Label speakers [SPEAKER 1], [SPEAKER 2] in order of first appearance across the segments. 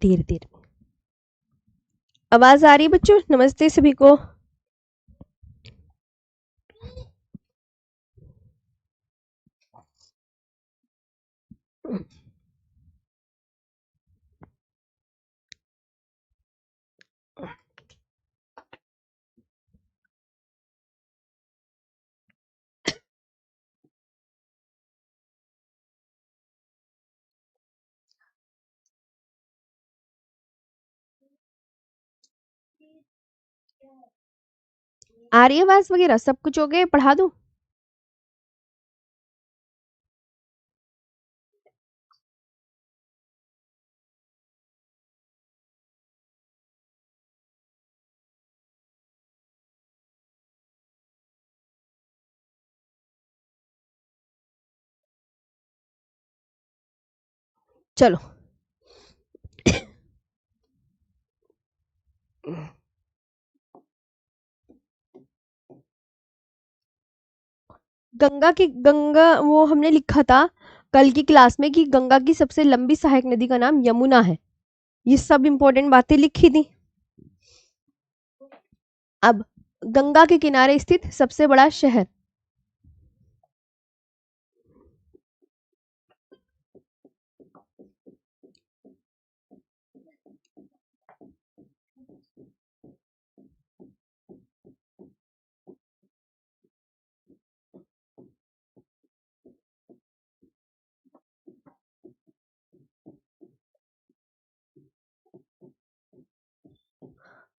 [SPEAKER 1] देर देर में। आवाज आ रही है बच्चों? नमस्ते सभी को। आ रही है आवाज वगैरह? सब कुछ हो गया? पढ़ा दूं? चलो। गंगा वो हमने लिखा था कल की क्लास में कि गंगा की सबसे लंबी सहायक नदी का नाम यमुना है। ये सब इंपॉर्टेंट बातें लिखी थी। अब गंगा के किनारे स्थित सबसे बड़ा शहर।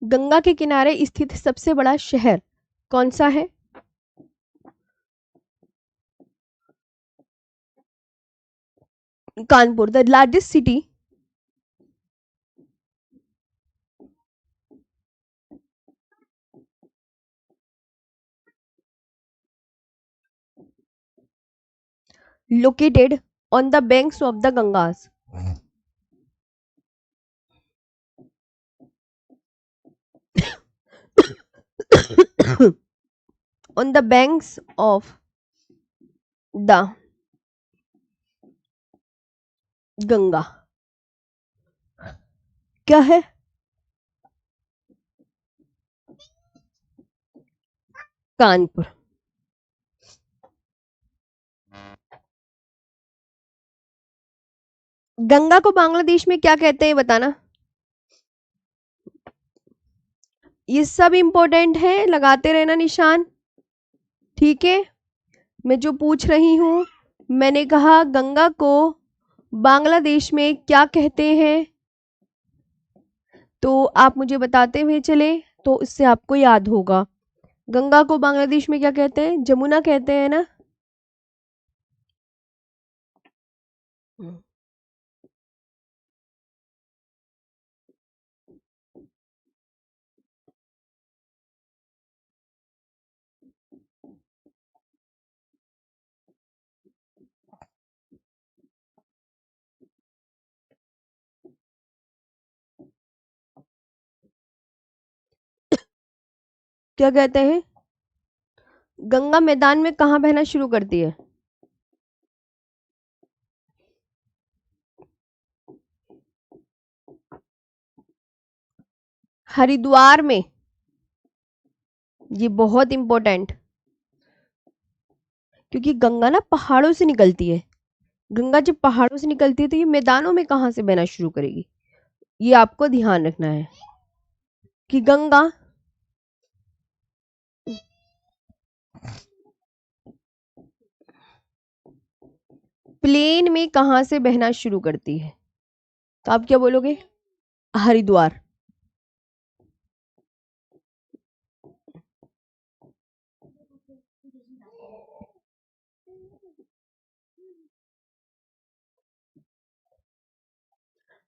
[SPEAKER 1] गंगा के किनारे स्थित सबसे बड़ा शहर कौन सा है? Kanpur. The largest city located on the banks of the Gangas. On the banks of the Ganga. क्या है? कानपुर। गंगा को बांग्लादेश में क्या कहते हैं बताना। ये सब इंपॉर्टेंट है, लगाते रहना निशान। ठीक है, मैं जो पूछ रही हूं, मैंने कहा गंगा को बांग्लादेश में क्या कहते हैं, तो आप मुझे बताते हुए चले तो इससे आपको याद होगा। गंगा को बांग्लादेश में क्या कहते हैं? जमुना कहते हैं ना। क्या कहते हैं? गंगा मैदान में कहाँ बहना शुरू करती है? हरिद्वार में। ये बहुत इंपॉर्टेंट, क्योंकि गंगा ना पहाड़ों से निकलती है। गंगा जब पहाड़ों से निकलती है तो ये मैदानों में कहाँ से बहना शुरू करेगी? ये आपको ध्यान रखना है कि गंगा प्लेन में कहाँ से बहना शुरू करती है। तो आप क्या बोलोगे? हरिद्वार।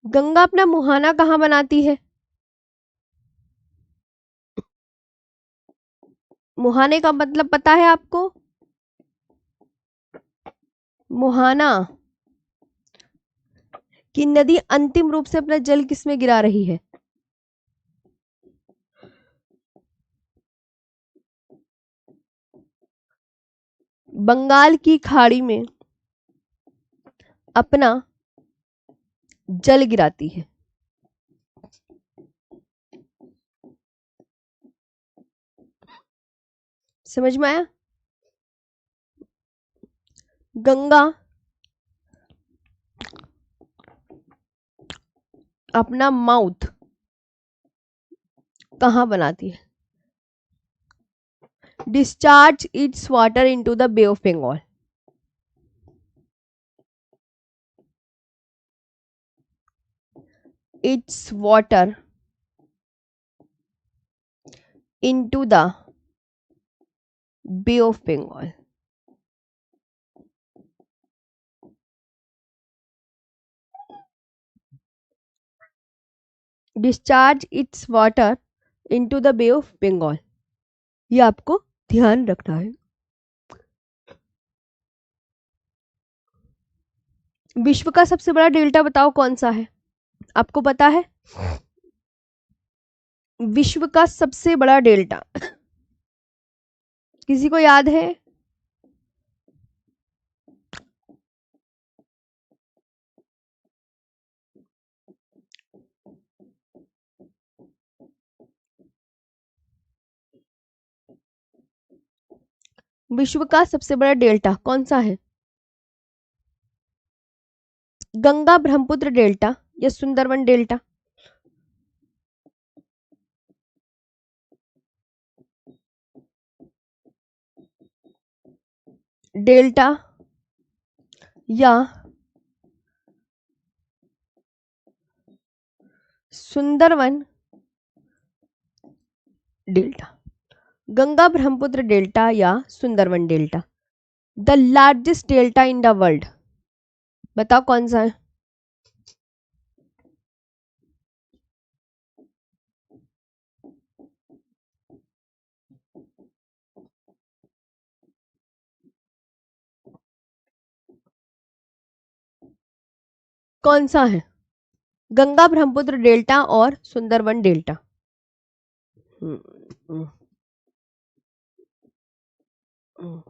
[SPEAKER 1] गंगा अपना मुहाना कहाँ बनाती है? मुहाने का मतलब पता है आपको? मुहाना कि नदी अंतिम रूप से अपना जल किसमें गिरा रही है? बंगाल की खाड़ी में अपना जल गिराती है। समझ में आया? गंगा अपना माउथ कहाँ बनाती है? Discharge its water into the Bay of Bengal. Its water into the Bay of Bengal. Discharge its water into the Bay of Bengal. ये आपको ध्यान रखना है। विश्व का सबसे बड़ा डेल्टा बताओ कौन सा है? आपको पता है? विश्व का सबसे बड़ा डेल्टा किसी को याद है? विश्व का सबसे बड़ा डेल्टा कौन सा है? गंगा ब्रह्मपुत्र डेल्टा या सुंदरवन डेल्टा? डेल्टा या सुंदरवन डेल्टा? गंगा ब्रह्मपुत्र डेल्टा या Sundarban delta? The largest delta in the world बताओ कौन सा है? कौन सा है? गंगा ब्रह्मपुत्र डेल्टा और सुंदरवन डेल्टा? हम्म, हम्म, हम्म।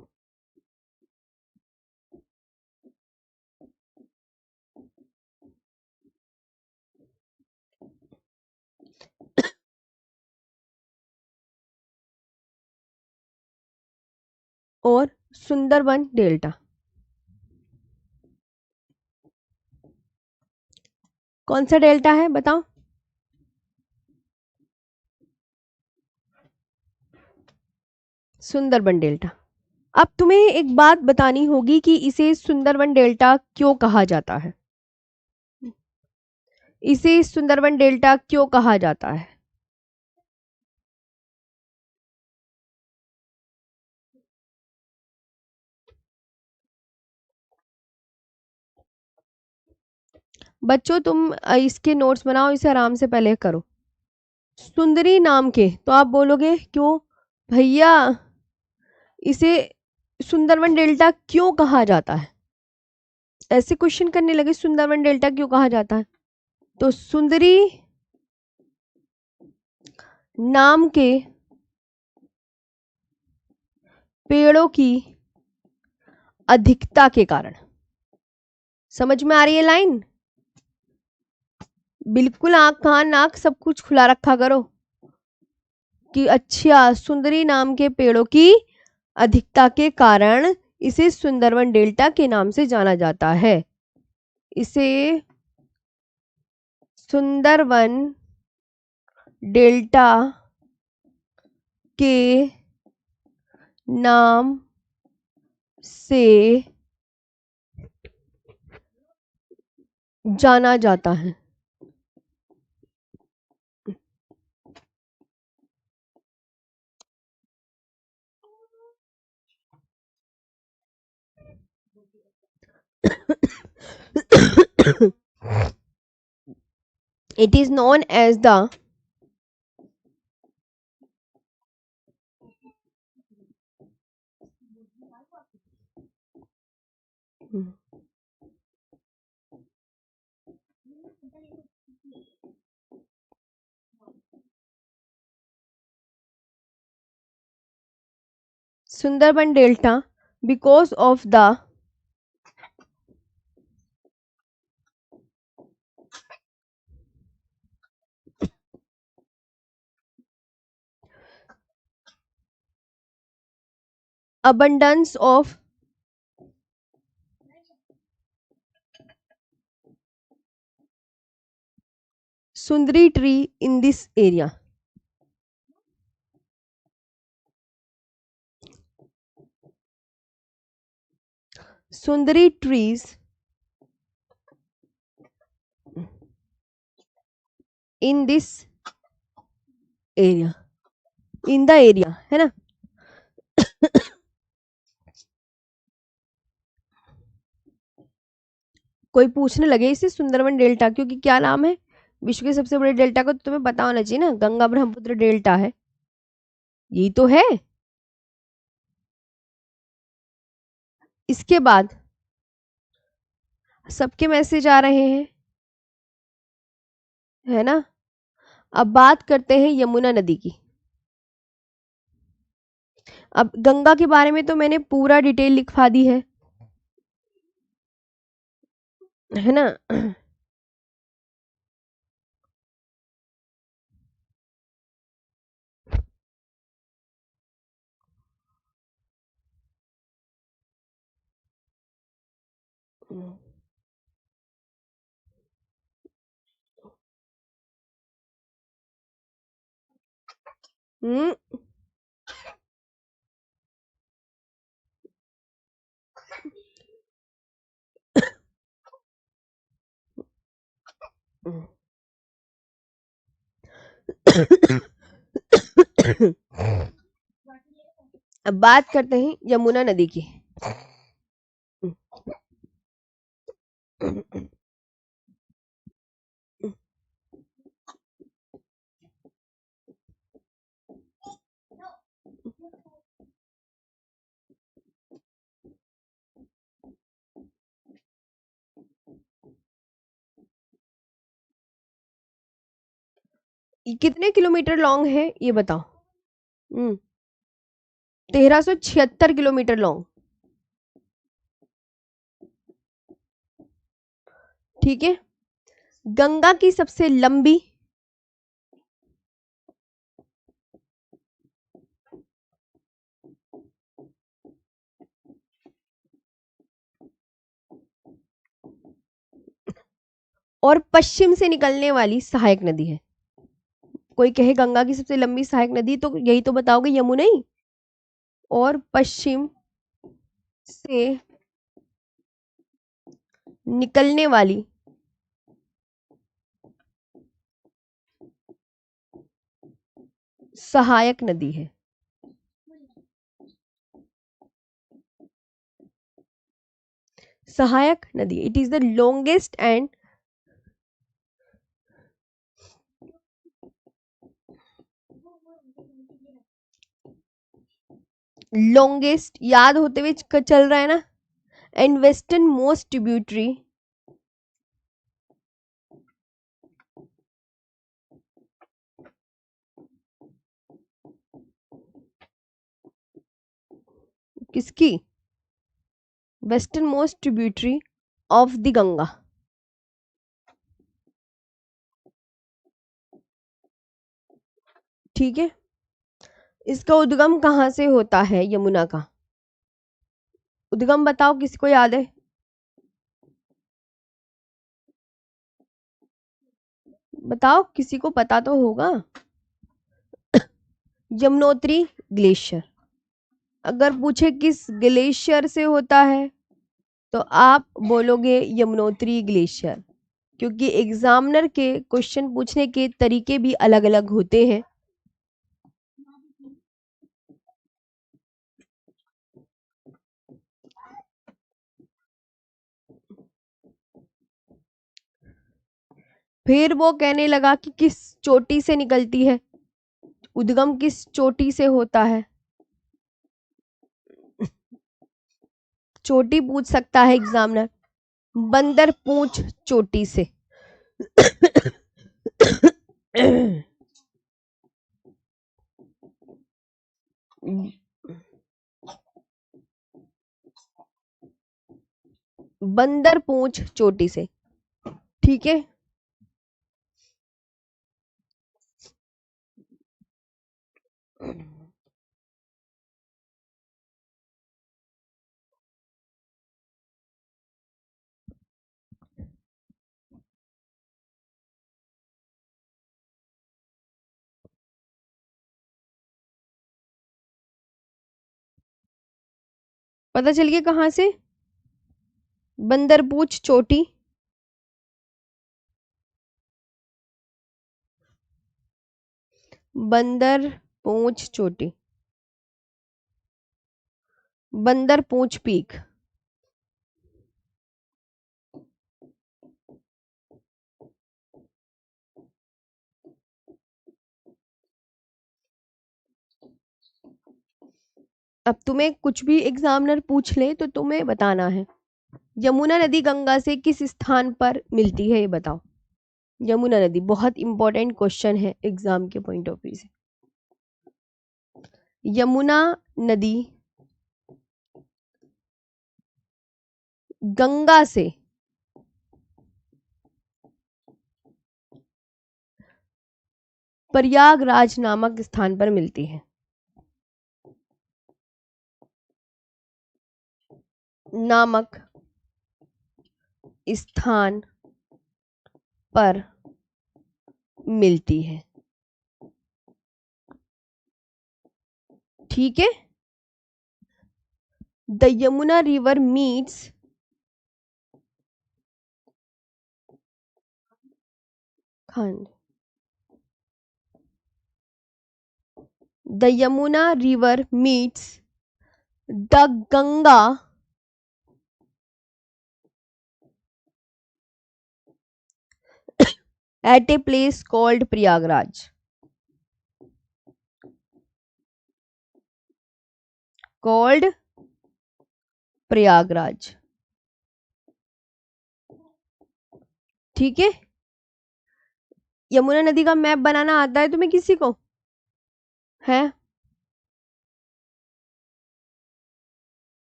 [SPEAKER 1] और सुंदरवन डेल्टा कौन सा डेल्टा है बताओ? सुंदरबन डेल्टा। अब तुम्हें एक बात बतानी होगी कि इसे सुंदरबन डेल्टा क्यों कहा जाता है। इसे सुंदरबन डेल्टा क्यों कहा जाता है? बच्चों तुम इसके नोट्स बनाओ, इसे आराम से पहले करो। सुंदरी नाम के तो आप बोलोगे क्यों भैया इसे सुंदरबन डेल्टा क्यों कहा जाता है? ऐसे क्वेश्चन करने लगे सुंदरबन डेल्टा क्यों कहा जाता है? तो सुंदरी नाम के पेड़ों की अधिकता के कारण। समझ में आ रही है लाइन? बिल्कुल आंख कान नाक सब कुछ खुला रखा करो कि अच्छा सुंदरी नाम के पेड़ों की अधिकता के कारण इसे सुंदरवन डेल्टा के नाम से जाना जाता है। इसे सुंदरवन डेल्टा के नाम से जाना जाता है। It is known as the Sundarban Delta because of the abundance of sundari tree in this area. Sundari trees in this area, in the area, है ना. कोई पूछने लगे इसे सुंदरवन डेल्टा, क्योंकि क्या नाम है विश्व के सबसे बड़े डेल्टा को, तो तुम्हें पता होना चाहिए ना, गंगा ब्रह्मपुत्र डेल्टा है, यही तो है. इसके बाद सबके मैसेज आ रहे हैं, है ना. अब बात करते हैं यमुना नदी की. अब गंगा के बारे में तो मैंने पूरा डिटेल लिखवा दी है ना. हम्म. अब बात करते हैं यमुना नदी की. ये कितने किलोमीटर लॉन्ग है ये बताओ. 1376 किलोमीटर लॉन्ग. ठीक है. गंगा की सबसे लंबी और पश्चिम से निकलने वाली सहायक नदी है. कोई कहे गंगा की सबसे लंबी सहायक नदी, तो यही तो बताओगे, यमुना ही. और पश्चिम से निकलने वाली सहायक नदी है. सहायक नदी, it is the longest and longest, याद होते हुए चल रहा है ना, एंड वेस्टर्न मोस्ट ट्रिब्यूटरी किसकी, western most tributary of the Ganga. ठीक है. इसका उद्गम कहाँ से होता है यमुना का, उद्गम बताओ, किसको याद है. बताओ, किसी को पता तो होगा. यमुनोत्री ग्लेशियर. अगर पूछे किस ग्लेशियर से होता है, तो आप बोलोगे यमुनोत्री ग्लेशियर, क्योंकि एग्जामिनर के क्वेश्चन पूछने के तरीके भी अलग अलग होते हैं. फिर वो कहने लगा कि किस चोटी से निकलती है, उद्गम किस चोटी से होता है. चोटी पूछ सकता है एग्जामिनर, बंदर पूंछ चोटी से. बंदर पूंछ चोटी से. ठीक है. पता चल गया कहाँ से? बंदरपूछ चोटी, बंदरपूछ चोटी, बंदरपूछ पीक। अब तुम्हें कुछ भी एग्जामिनर पूछ ले तो तुम्हें बताना है यमुना नदी गंगा से किस स्थान पर मिलती है, ये बताओ। यमुना नदी बहुत इंपॉर्टेंट क्वेश्चन है एग्जाम के पॉइंट ऑफ व्यू से। यमुना नदी गंगा से प्रयागराज नामक स्थान पर मिलती है। नामक स्थान पर मिलती है, ठीक है। द यमुना रिवर मीट्स खंड, the Yamuna river meets the Ganga at a place called Prayagraj, called Prayagraj, ठीक है। यमुना नदी का मैप बनाना आता है तुम्हें किसी को? है?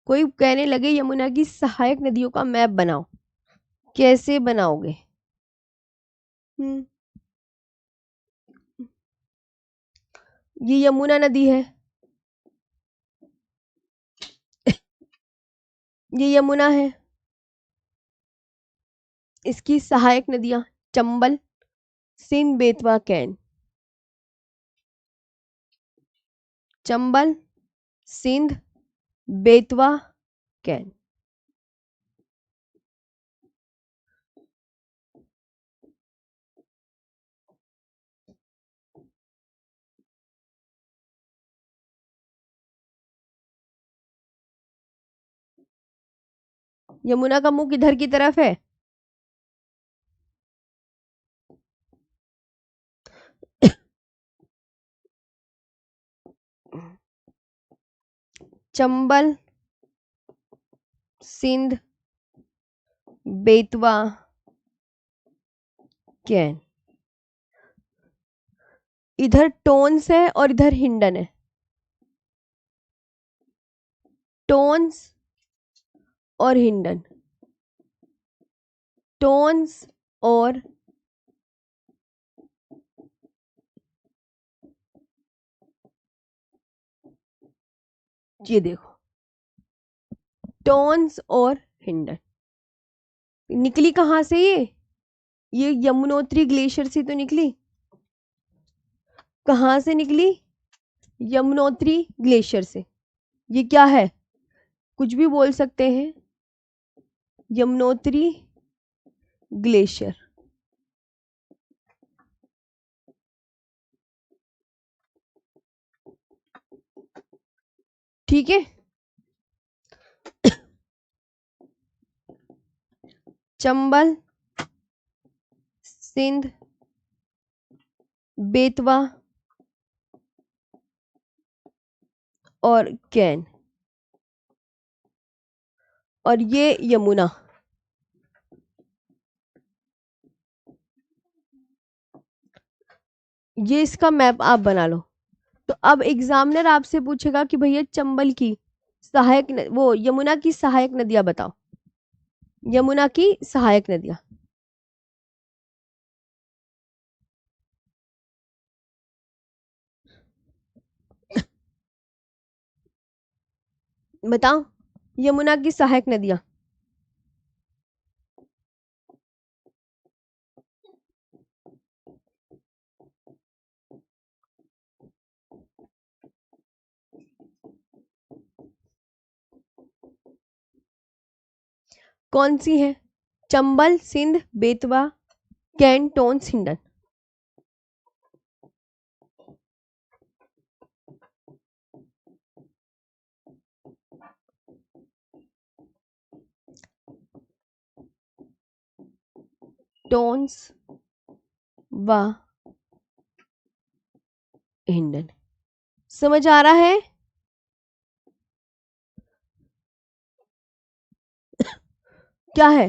[SPEAKER 1] कोई कहने लगे यमुना की सहायक नदियों का मैप बनाओ, कैसे बनाओगे? ये यमुना नदी है, ये यमुना है, इसकी सहायक नदियां चंबल, सिंध, बेतवा, कैन। चंबल, सिंध, बेतवा, कैन। यमुना का मुख इधर की तरफ है, चंबल, सिंध, बेतवा, कैन। इधर टोन्स है और इधर हिंडन है। टोन्स और हिंडन, टोन्स और ये देखो, टोन्स और हिंडन। निकली कहां से ये यमुनोत्री ग्लेशियर से तो निकली। कहां से निकली? यमुनोत्री ग्लेशियर से। ये क्या है? कुछ भी बोल सकते हैं, यमुनोत्री ग्लेशियर, ठीक है। चंबल, सिंध, बेतवा और कैन, और ये यमुना। ये इसका मैप आप बना लो। तो अब एग्जामिनर आपसे पूछेगा कि भैया चंबल की वो यमुना की सहायक नदियां बताओ। यमुना की सहायक नदियां बताओ, यमुना की सहायक नदियां। कौन सी है? चंबल, सिंध, बेतवा, कैंट, टोंस, हिंडन। टोंस व हिंडन। समझ आ रहा है? क्या है?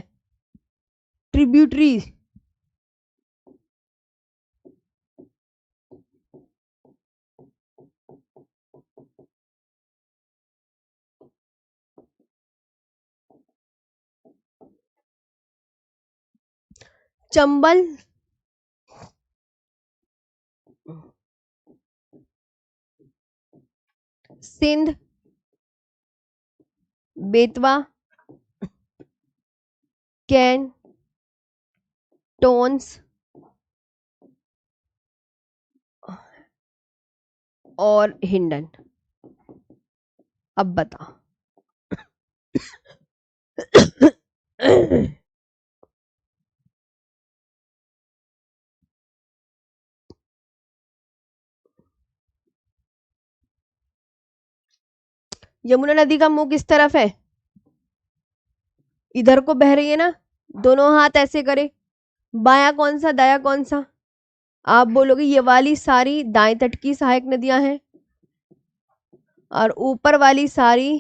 [SPEAKER 1] ट्रिब्यूटरी। चंबल, सिंध, बेतवा, कैन, टोंस और हिंडन। अब बता। यमुना नदी का मुंह किस तरफ है? इधर को बह रही है ना। दोनों हाथ ऐसे करे। बायां कौन सा, दाया कौन सा? आप बोलोगे ये वाली सारी दाएं तट की सहायक नदियां हैं और ऊपर वाली सारी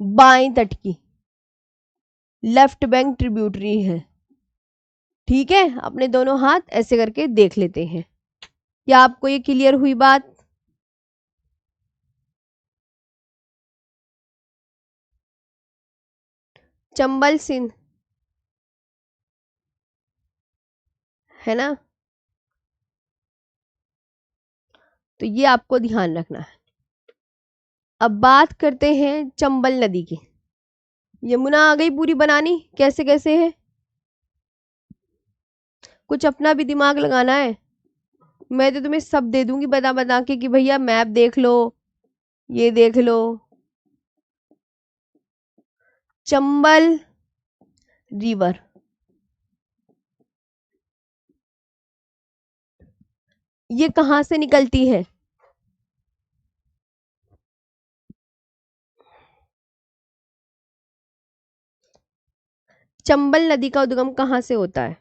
[SPEAKER 1] बाएं तट की लेफ्ट बैंक ट्रिब्यूटरी है। ठीक है, अपने दोनों हाथ ऐसे करके देख लेते हैं। क्या आपको ये क्लियर हुई बात? चंबल, सिंध है ना, तो ये आपको ध्यान रखना है। अब बात करते हैं चंबल नदी की। यमुना आ गई पूरी बनानी, कैसे कैसे है। कुछ अपना भी दिमाग लगाना है। मैं तो तुम्हें सब दे दूंगी बता बता के कि भैया मैप देख लो, ये देख लो। चंबल रिवर ये कहां से निकलती है? चंबल नदी का उद्गम कहां से होता है?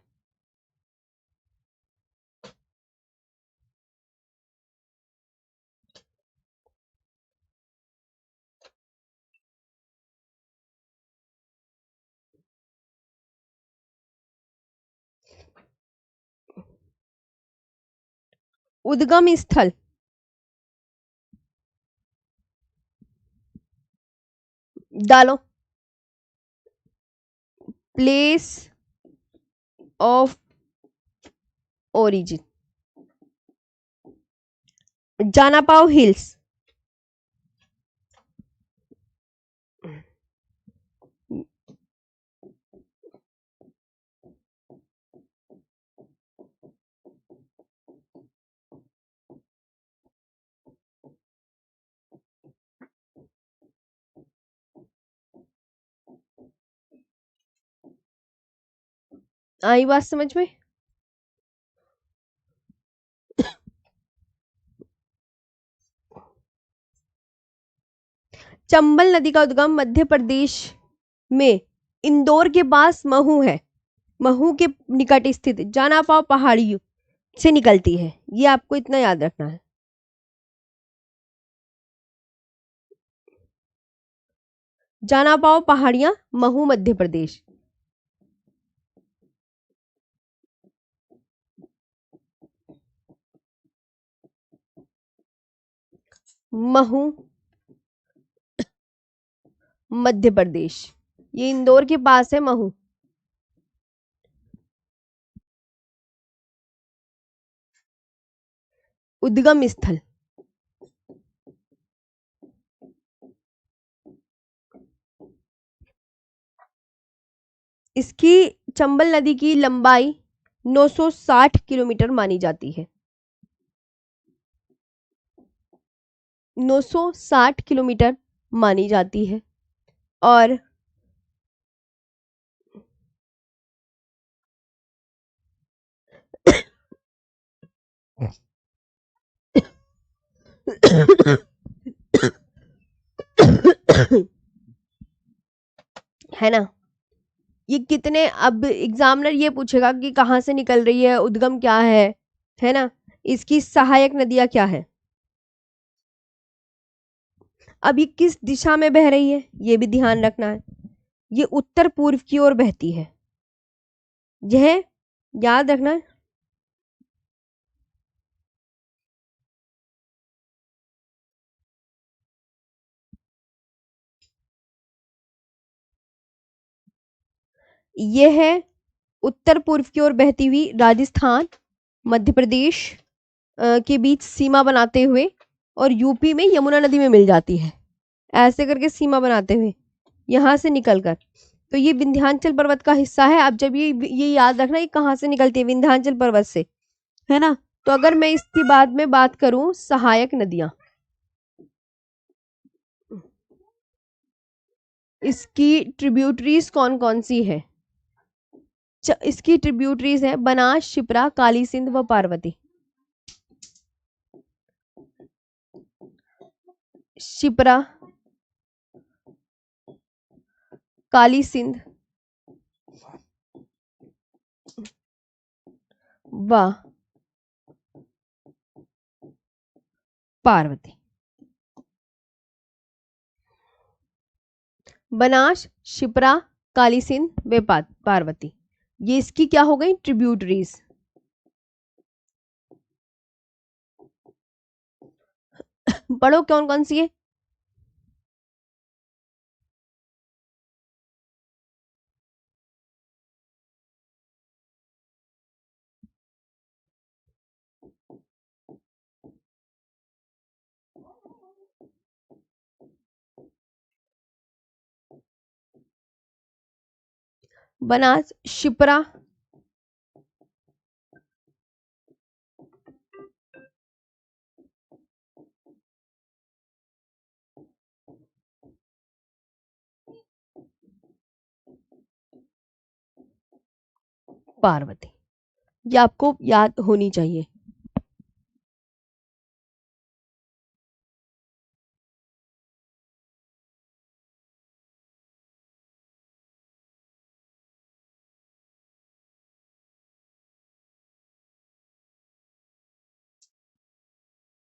[SPEAKER 1] उद्गम स्थल डालो। प्लेस ऑफ ओरिजिन, जाना पाओ हिल्स। आई बात समझ में? चंबल नदी का उद्गम मध्य प्रदेश में इंदौर के पास महू है। महू के निकट स्थित जाना पाओ पहाड़ी से निकलती है। ये आपको इतना याद रखना है। जाना पाओ पहाड़ियां, महू, मध्य प्रदेश। महू मध्य प्रदेश, ये इंदौर के पास है महू। उद्गम स्थल इसकी चंबल नदी की लंबाई 960 किलोमीटर मानी जाती है। 960 किलोमीटर मानी जाती है और है ना। ये कितने, अब एग्जामिनर ये पूछेगा कि कहाँ से निकल रही है, उद्गम क्या है ना। इसकी सहायक नदियां क्या है। अब ये किस दिशा में बह रही है ये भी ध्यान रखना है। ये उत्तर पूर्व की ओर बहती है, यह याद रखना है। यह है उत्तर पूर्व की ओर बहती हुई राजस्थान, मध्य प्रदेश के बीच सीमा बनाते हुए और यूपी में यमुना नदी में मिल जाती है। ऐसे करके सीमा बनाते हुए यहां से निकलकर, तो ये विंध्याचल पर्वत का हिस्सा है। अब जब ये याद रखना, ये कहाँ से निकलती है, विंध्याचल पर्वत से, है ना। तो अगर मैं इसकी बाद में बात करूं, सहायक नदियां, इसकी ट्रिब्यूटरीज कौन कौन सी है। इसकी ट्रिब्यूटरीज है बनास, शिप्रा, काली सिंध व पार्वती। शिप्रा, काली सिंध व पार्वती। बनास, शिप्रा, काली सिंध व पार्वती, ये इसकी क्या हो गई, ट्रिब्यूटरीज। पढ़ो कौन कौन सी है। बनास, शिप्रा, पार्वती, ये आपको याद होनी चाहिए।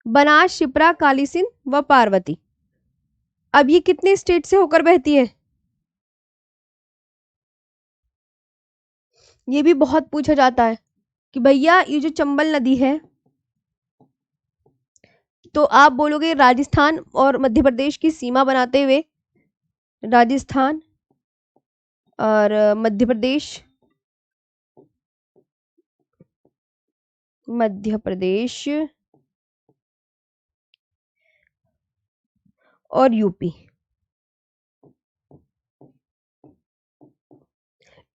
[SPEAKER 1] बनास, शिप्रा, काली सिंध व पार्वती। अब ये कितने स्टेट से होकर बहती है, ये भी बहुत पूछा जाता है कि भैया ये जो चंबल नदी है, तो आप बोलोगे राजस्थान और मध्य प्रदेश की सीमा बनाते हुए, राजस्थान और मध्य प्रदेश, मध्य प्रदेश और यूपी,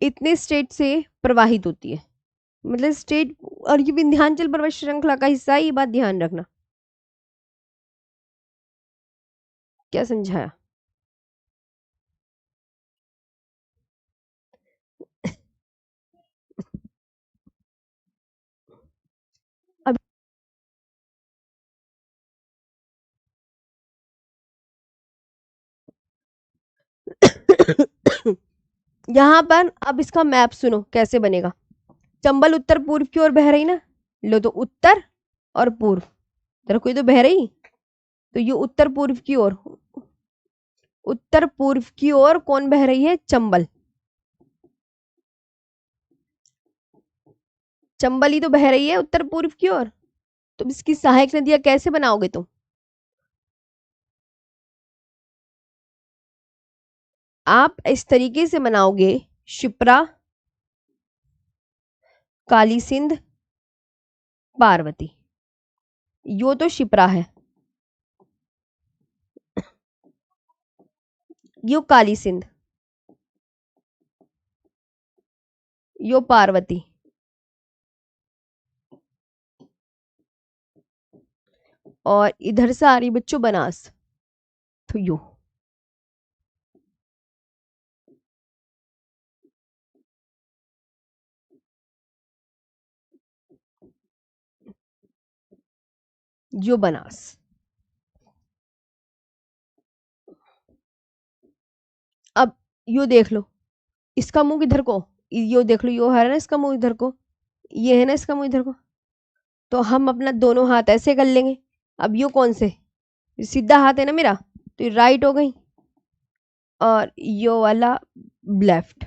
[SPEAKER 1] इतने स्टेट से प्रवाहित होती है। मतलब स्टेट, और ये विंध्याचल पर्वत श्रृंखला का हिस्सा है, ये बात ध्यान रखना। क्या समझाया। अब यहां पर अब इसका मैप सुनो कैसे बनेगा। चंबल उत्तर पूर्व की ओर बह रही ना, लो तो उत्तर और पूर्व, तेरा कोई तो बह रही, तो ये उत्तर पूर्व की ओर, उत्तर पूर्व की ओर कौन बह रही है, चंबल। चंबल ही तो बह रही है उत्तर पूर्व की ओर। तो इसकी सहायक नदियां कैसे बनाओगे तुम। आप इस तरीके से बनाओगे, शिप्रा, काली सिंध, पार्वती। यो तो शिप्रा है, यो काली सिंध, यो पार्वती, और इधर से आ रही बच्चों बनास, तो यो। यो बनास। अब यो देख लो, इसका मुंह किधर को, यो देख लो, यो है ना इसका मुंह इधर को, ये है ना इसका मुंह इधर को, तो हम अपना दोनों हाथ ऐसे कर लेंगे। अब यो कौन से, सीधा हाथ है ना मेरा, तो ये राइट हो गई, और यो वाला लेफ्ट,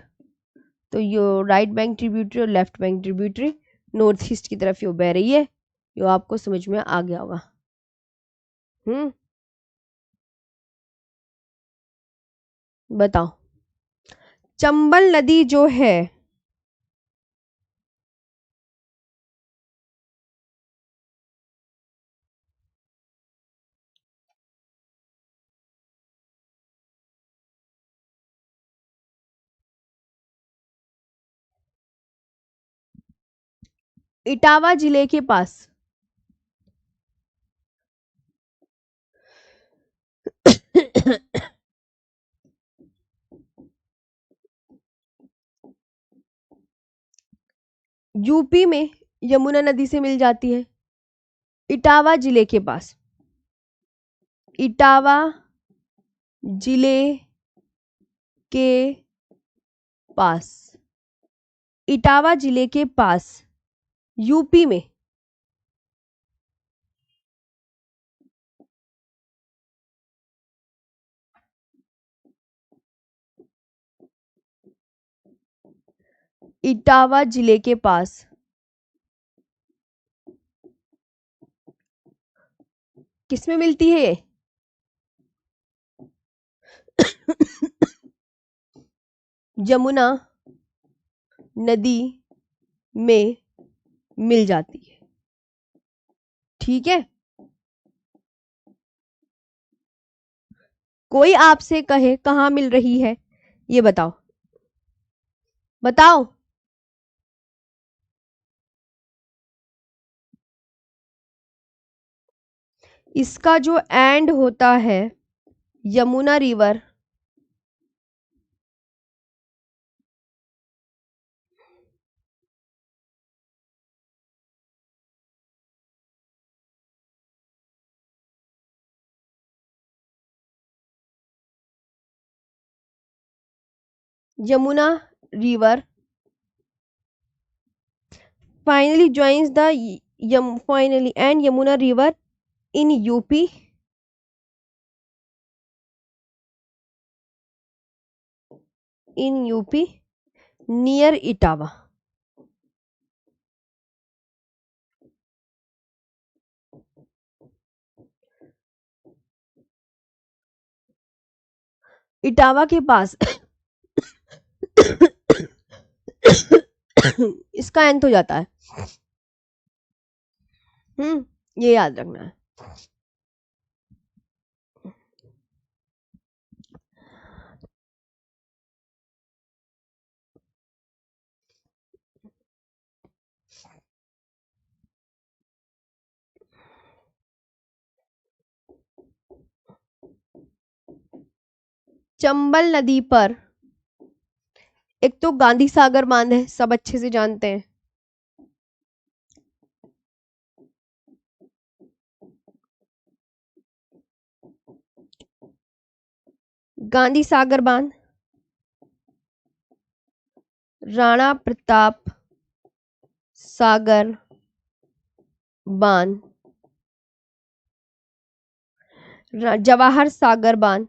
[SPEAKER 1] तो यो राइट बैंक ट्रिब्यूटरी और left bank tributary north east की तरफ यो बह रही है। यो आपको समझ में आ गया होगा। बताओ, चंबल नदी जो है इटावा जिले के पास यूपी में यमुना नदी से मिल जाती है। इटावा जिले के पास, इटावा जिले के पास, इटावा जिले के पास यूपी में इटावा जिले के पास किसमें मिलती है ये? यमुना नदी में मिल जाती है। ठीक है, कोई आपसे कहे कहाँ मिल रही है, ये बताओ, बताओ। इसका जो एंड होता है Yamuna river, Yamuna river finally joins the finally and Yamuna river in UP near Etawah। Etawah के पास इसका एंड हो जाता है। ये याद रखना है। चंबल नदी पर एक तो गांधी सागर बांध है, सब अच्छे से जानते हैं। गांधी सागर बांध, राणा प्रताप सागर बांध, जवाहर सागर बांध,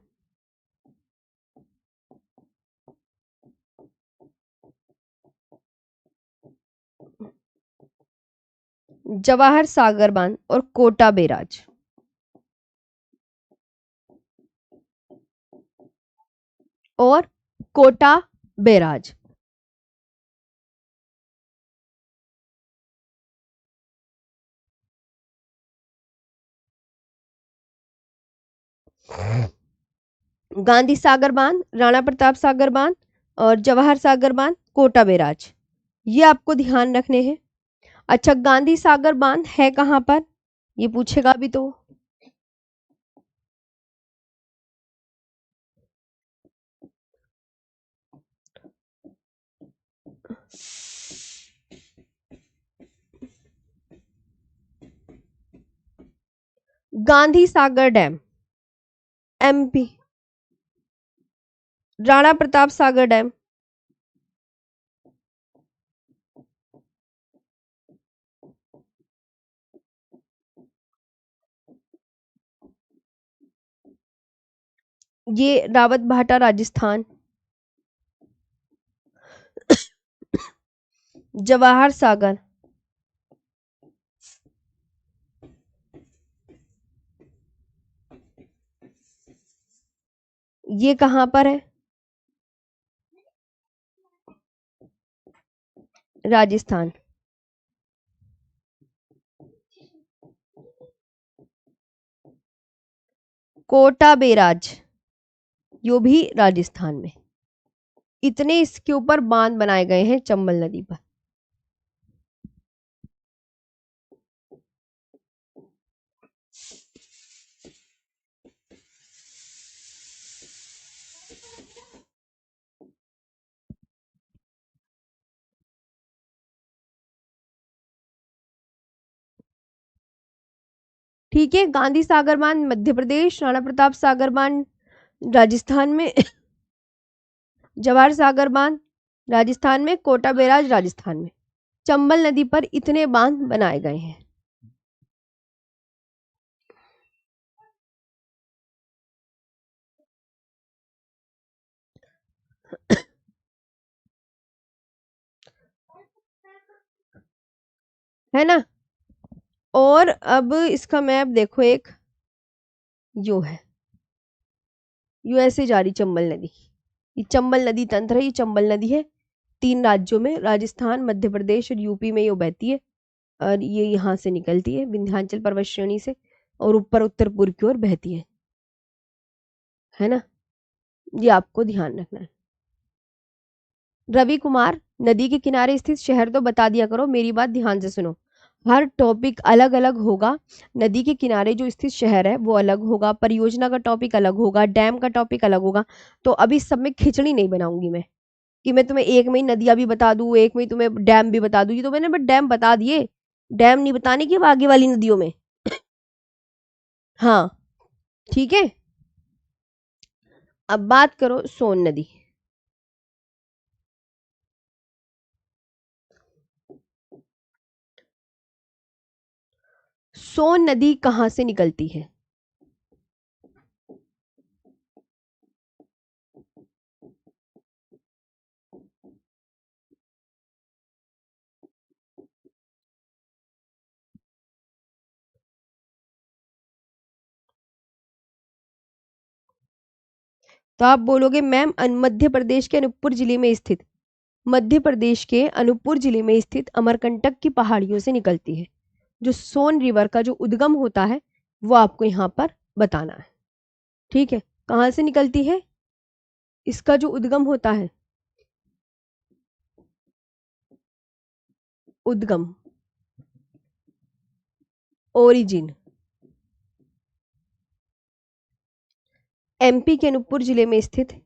[SPEAKER 1] जवाहर सागर बांध और कोटा बैराज। और कोटा बैराज। गांधी सागर बांध, राणा प्रताप सागर बांध और जवाहर सागर बांध, कोटा बैराज, ये आपको ध्यान रखने हैं। अच्छा, गांधी सागर बांध है कहां पर, ये पूछेगा भी तो। Gandhi Sagar dam, MP. Rana Pratap Sagar dam, ये रावत भाटा राजस्थान। जवाहर सागर, ये कहां पर है? राजस्थान। कोटा बैराज, यो भी राजस्थान में। इतने इसके ऊपर बांध बनाए गए हैं चंबल नदी पर। ठीक है, गांधी सागर बांध मध्य प्रदेश, राणा प्रताप सागर बांध राजस्थान में, जवाहर सागर बांध राजस्थान में, कोटा बैराज राजस्थान में। चंबल नदी पर इतने बांध बनाए गए हैं। है ना? और अब इसका मैप देखो, एक यो है, यूएसए जा रही चंबल नदी। ये चंबल नदी तंत्र है, ये चंबल नदी है। 3 राज्यों में, राजस्थान, मध्य प्रदेश और यूपी में ये बहती है। और ये यहाँ से निकलती है विंध्याचल पर्वत श्रेणी से, और ऊपर उत्तर पूर्व की ओर बहती है ना? ये आपको ध्यान रखना है। रवि कुमार, नदी के किनारे स्थित शहर तो बता दिया करो, मेरी बात ध्यान से सुनो। हर टॉपिक अलग अलग होगा। नदी के किनारे जो स्थित शहर है वो अलग होगा, परियोजना का टॉपिक अलग होगा, डैम का टॉपिक अलग होगा। तो अभी सब में खिचड़ी नहीं बनाऊंगी मैं, कि मैं तुम्हें एक में ही नदियां भी बता दूं, एक में ही तुम्हें डैम भी बता दूं। ये तो मैंने बस डैम बता दिए, डैम नहीं बताने की अब आगे वाली नदियों में। हाँ, ठीक है। अब बात करो सोन नदी। सोन नदी कहां से निकलती है? तो आप बोलोगे मैम मध्य प्रदेश के अनूपपुर जिले में स्थित, मध्य प्रदेश के अनूपपुर जिले में स्थित अमरकंटक की पहाड़ियों से निकलती है। जो सोन रिवर का जो उद्गम होता है वो आपको यहाँ पर बताना है। ठीक है, कहाँ से निकलती है? इसका जो उद्गम होता है, उद्गम, ओरिजिन, एमपी के अनूपपुर जिले में स्थित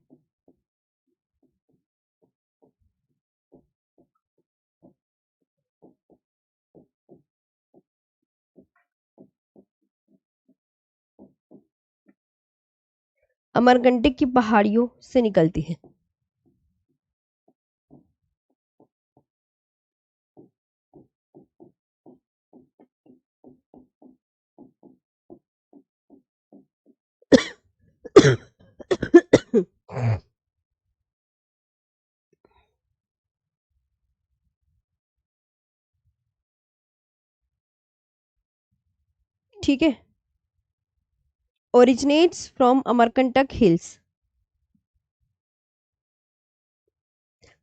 [SPEAKER 1] अमरकंटक की पहाड़ियों से निकलती है। ठीक है, ओरिजिनेट्स फ्रॉम अमरकंटक हिल्स।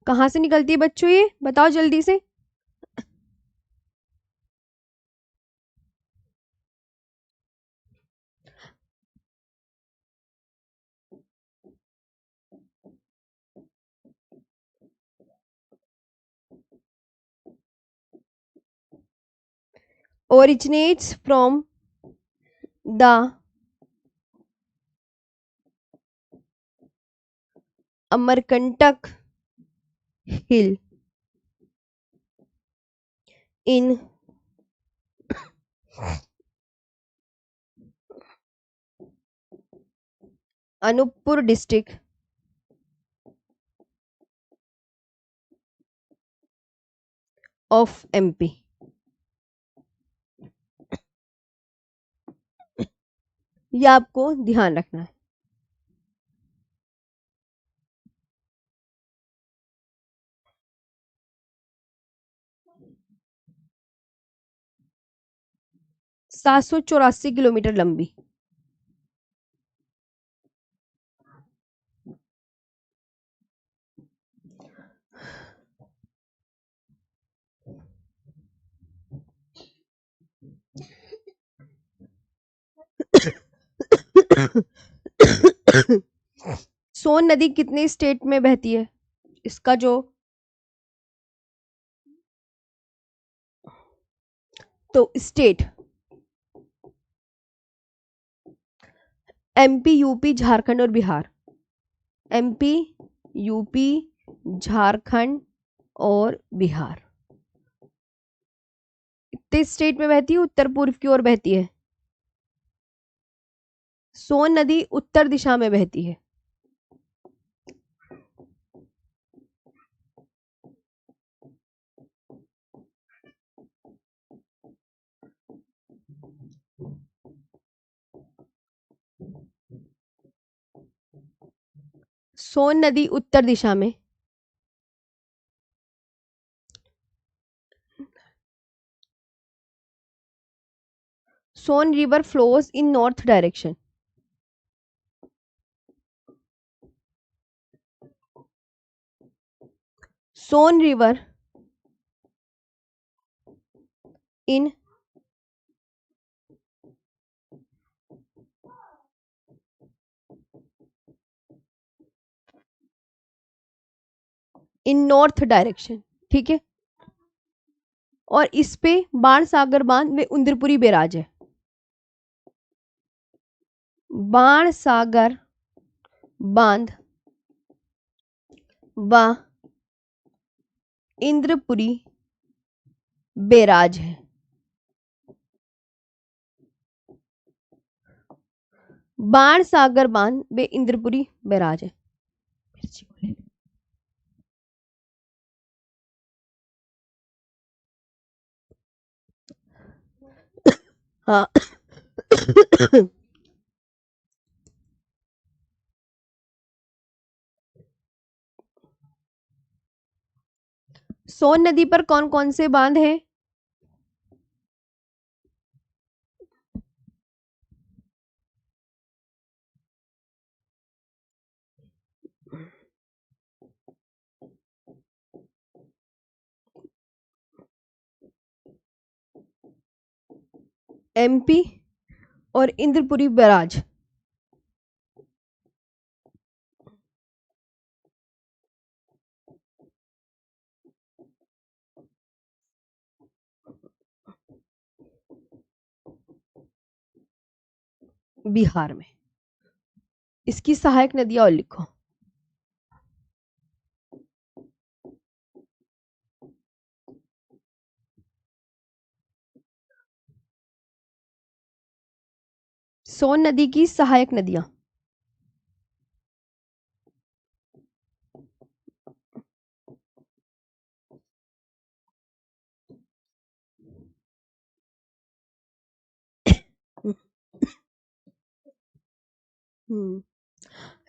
[SPEAKER 1] कहां से निकलती है बच्चों, ये बताओ जल्दी से। originates from the Amarkantak hill in Anuppur district of MP. ये आपको ध्यान रखना है। सात सौ चौरासी किलोमीटर लंबी। सोन नदी कितने स्टेट में बहती है? इसका जो तो स्टेट एमपी, यूपी, झारखंड और बिहार। एमपी, यूपी, झारखंड और बिहार इतने स्टेट में बहती है। उत्तर पूर्व की ओर बहती है। सोन नदी उत्तर दिशा में बहती है। सोन नदी उत्तर दिशा में। Son river flows in north direction. Son river in north direction. ठीक है। और इस पे बाण सागर बांध में इंद्रपुरी बैराज है। बाण सागर बांध व इंद्रपुरी बैराज है। बाण सागर बांध में इंद्रपुरी बैराज है। हाँ। सोन नदी पर कौन कौन से बांध हैं? एमपी और इंद्रपुरी बैराज। बिहार में। इसकी सहायक नदियां और लिखो। सोन नदी की सहायक नदियां।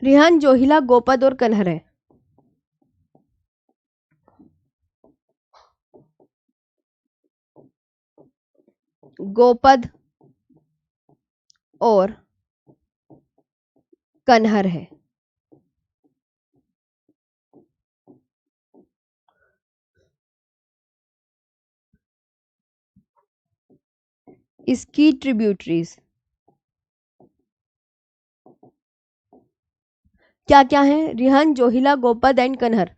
[SPEAKER 1] रिहन, जोहिला, गोपद और कन्हर है। गोपद और कन्हर है। इसकी ट्रिब्यूटरीज क्या क्या है? रिहन, जोहिला, गोपद एंड कन्हर।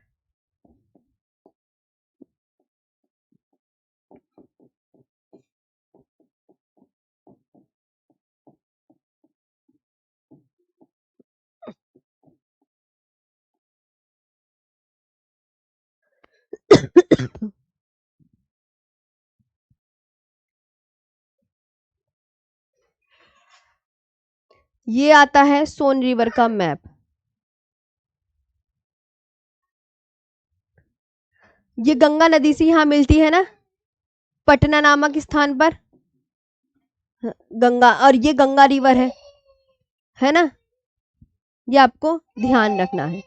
[SPEAKER 1] ये आता है सोन रिवर का मैप। ये गंगा नदी से यहां मिलती है ना, पटना नामक स्थान पर। गंगा, और ये गंगा रिवर है ना, ये आपको ध्यान रखना है।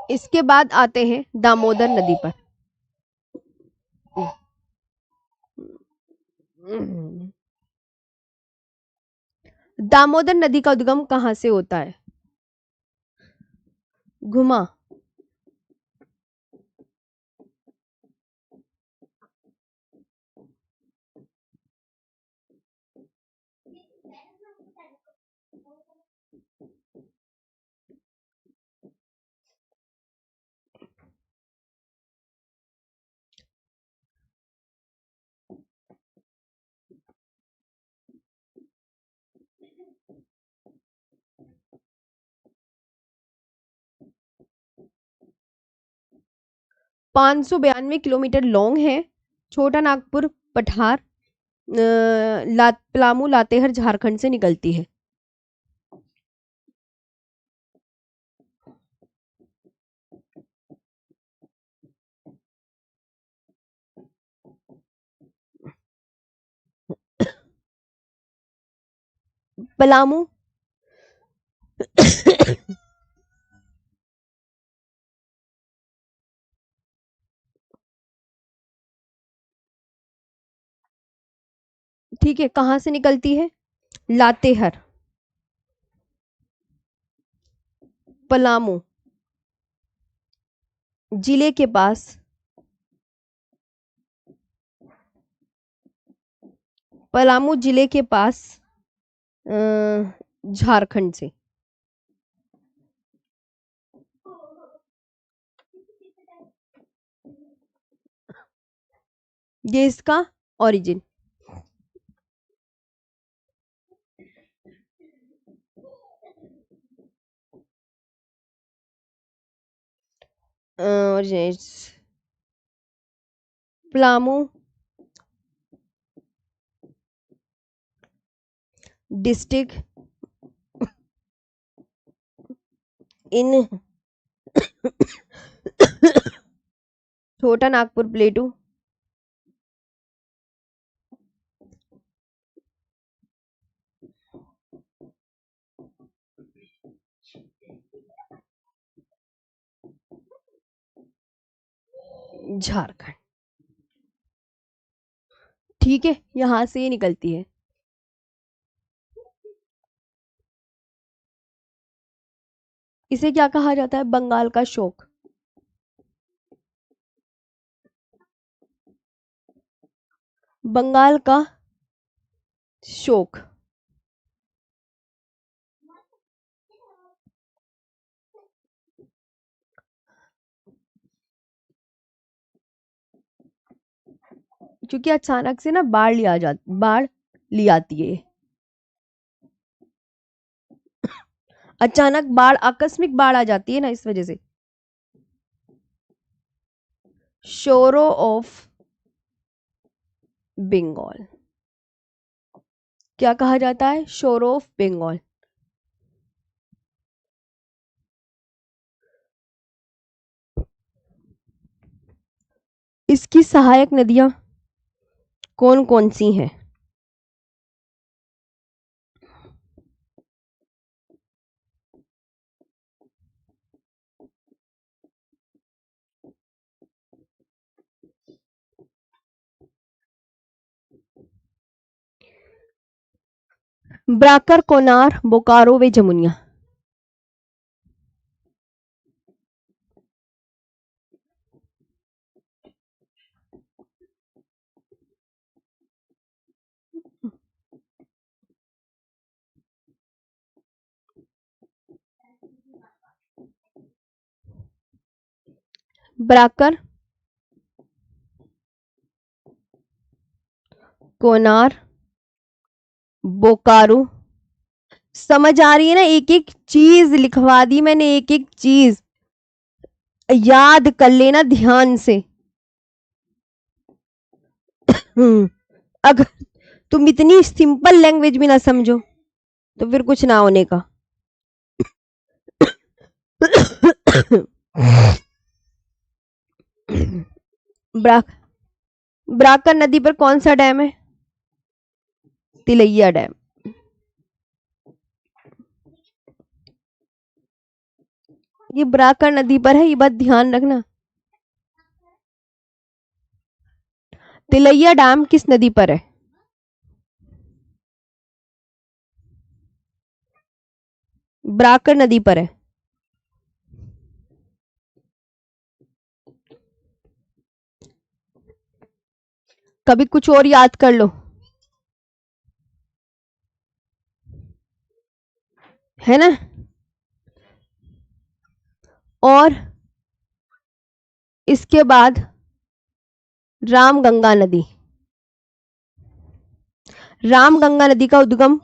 [SPEAKER 1] इसके बाद आते हैं दामोदर नदी पर। दामोदर नदी का उद्गम कहां से होता है? घुमा। पांच सौ 92 किलोमीटर लॉन्ग है। छोटा नागपुर पठार पलामू लातेहर झारखंड से निकलती है। पलामू ठीक है, कहां से निकलती है? लातेहर, पलामू जिले के पास, पलामू जिले के पास झारखंड से। ये इसका ओरिजिन। पलामू डिस्ट्रिक्ट इन छोटा नागपुर प्लेटू झारखंड। ठीक है, यहां से ये निकलती है। इसे क्या कहा जाता है? बंगाल का शोक। बंगाल का शोक। क्योंकि अचानक से ना बाढ़ ली आती है। अचानक बाढ़, आकस्मिक बाढ़ आ जाती है ना, इस वजह से। शोरो ऑफ बंगाल क्या कहा जाता है? Sorrow of Bengal. इसकी सहायक नदियां कौन कौन सी हैं? ब्राकर, कोनार, बोकारो व जमुनिया। ब्राकर, कोनार, बोकारो। समझ आ रही है ना? एक एक चीज लिखवा दी मैंने, एक एक चीज याद कर लेना ध्यान से। अगर तुम इतनी सिंपल लैंग्वेज भी ना समझो तो फिर कुछ ना होने का। ब्राक ब्राकर नदी पर कौन सा डैम है? तिलैया डैम। ये ब्राकर नदी पर है, ये बात ध्यान रखना। तिलैया डैम किस नदी पर है? ब्राकर नदी पर है। कभी कुछ और याद कर लो, है ना? और इसके बाद रामगंगा नदी। रामगंगा नदी का उद्गम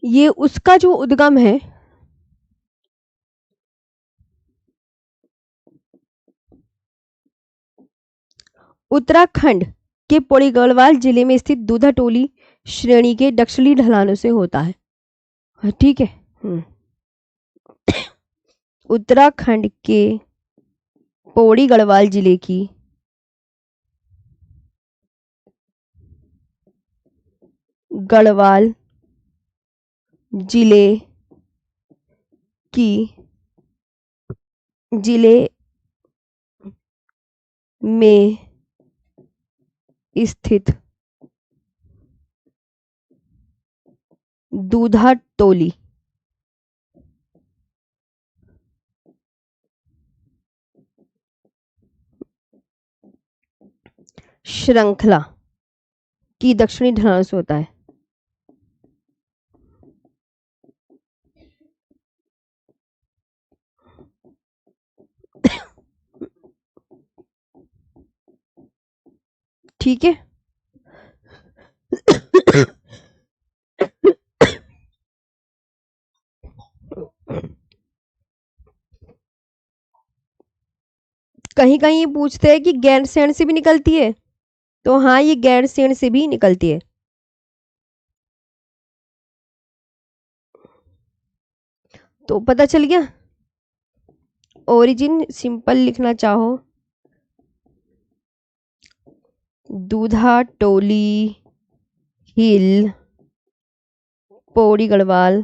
[SPEAKER 1] ये उसका जो उद्गम है उत्तराखंड के पौड़ी गढ़वाल जिले में स्थित दूधा टोली श्रेणी के दक्षिणी ढलानों से होता है। हाँ, ठीक है। उत्तराखंड के पौड़ी गढ़वाल जिले की गढ़वाल जिले की जिले में स्थित दूधा टोली श्रृंखला की दक्षिणी ढलानों से होता है। ठीक है। कहीं कहीं ये पूछते हैं कि गैरसैंण से भी निकलती है, तो हाँ, ये गैरसैंण से भी निकलती है। तो पता चल गया। ओरिजिन सिंपल लिखना चाहो, दूधा टोली हिल पौड़ी गढ़वाल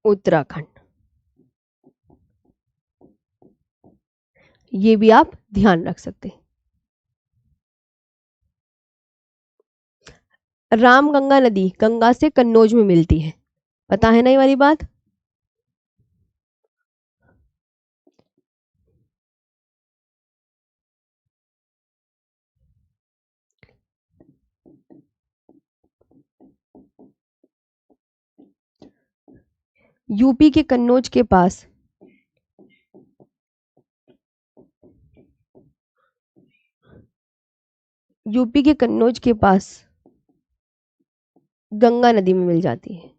[SPEAKER 1] उत्तराखंड। ये भी आप ध्यान रख सकते हैं। रामगंगा नदी गंगा से कन्नौज में मिलती है, पता है ना ये वाली बात? यूपी के कन्नौज के पास यूपी के कन्नौज के पास गंगा नदी में मिल जाती है।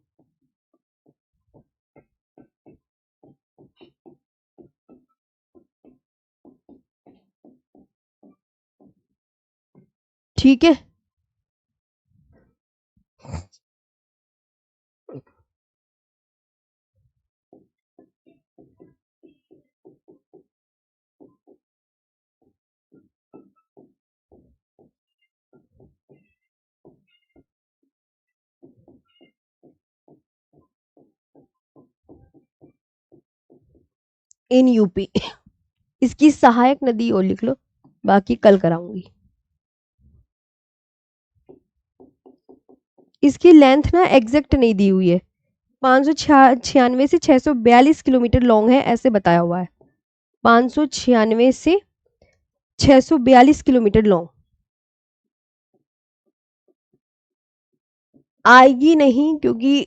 [SPEAKER 1] ठीक है। In UP. इसकी सहायक नदी और लिख लो, बाकी कल कराऊंगी। इसकी लेंथ ना एग्जैक्ट नहीं दी हुई है, 596 से 642 किलोमीटर लॉन्ग है ऐसे बताया हुआ है। 596 से 642 किलोमीटर लॉन्ग। आएगी नहीं क्योंकि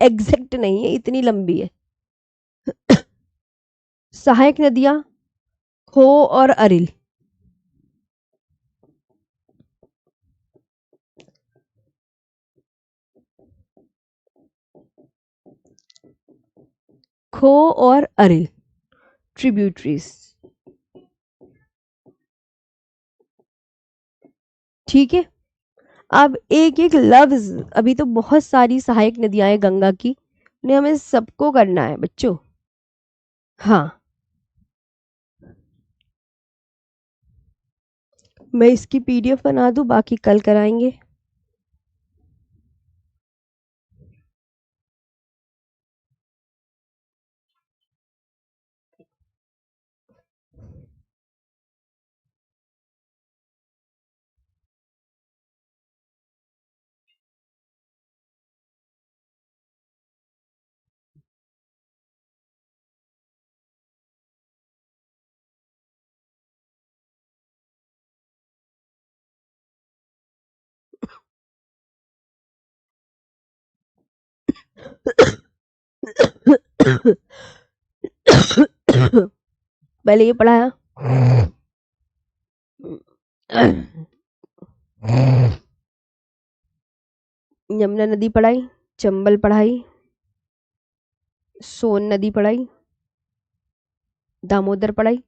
[SPEAKER 1] एग्जैक्ट नहीं है, इतनी लंबी है। सहायक नदियां खो और अरिल। खो और अरिल ट्रिब्यूटरीज। ठीक है, अब एक एक लफ्ज, अभी तो बहुत सारी सहायक नदियां हैं गंगा की, उन्हें हमें सबको करना है बच्चों। हाँ, मैं इसकी पीडीएफ बना दूं, बाकी कल कराएंगे। पहले ये पढ़ाया। यमुना नदी पढ़ाई, चंबल पढ़ाई, सोन नदी पढ़ाई, दामोदर पढ़ाई,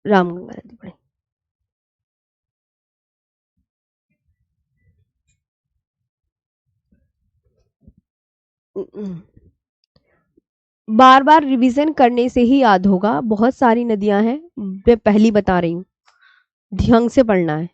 [SPEAKER 1] रामगंगा नदी पढ़ाई। बार बार रिवीजन करने से ही याद होगा, बहुत सारी नदियां हैं, मैं पहली बता रही हूँ, ढंग से पढ़ना है।